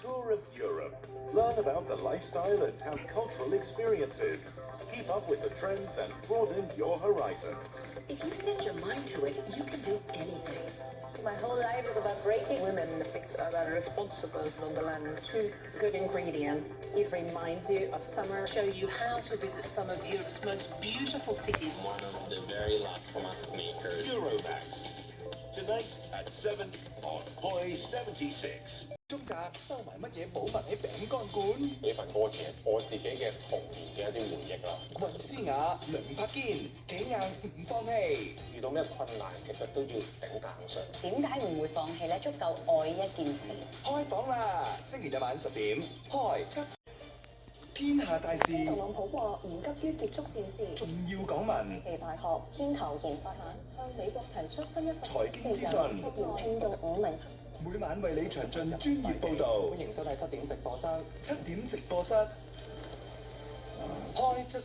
tour of Europe. Learn about the lifestyle and have cultural experiences. Keep up with the trends and broaden your horizons. If you set your mind to it, you can do anything. My whole life is about breaking women that are responsible for the land. Choose good ingredients. It reminds you of summer. Show you how to visit some of Europe's most beautiful cities. One of the very last mask makers. Euromax. Tonight at 7 on Hoi 76. 中宅收埋乜嘢寶物喺餅乾館？呢份歌詞係我自己嘅童年嘅一啲回憶啦。雲思雅、梁柏堅，企硬唔放棄。遇到咩困難，其實都要頂硬上。點解唔會放棄呢？足夠愛一件事。開榜啦！星期日晚10點，開天下大事。特朗普話唔急於結束戰事，重要港聞。其大學牽頭研發下向美國提出新一份財經資訊。職員聘用5名。每晚為你詳盡專業報導。歡迎收睇7點直播室。7點直播室。開70。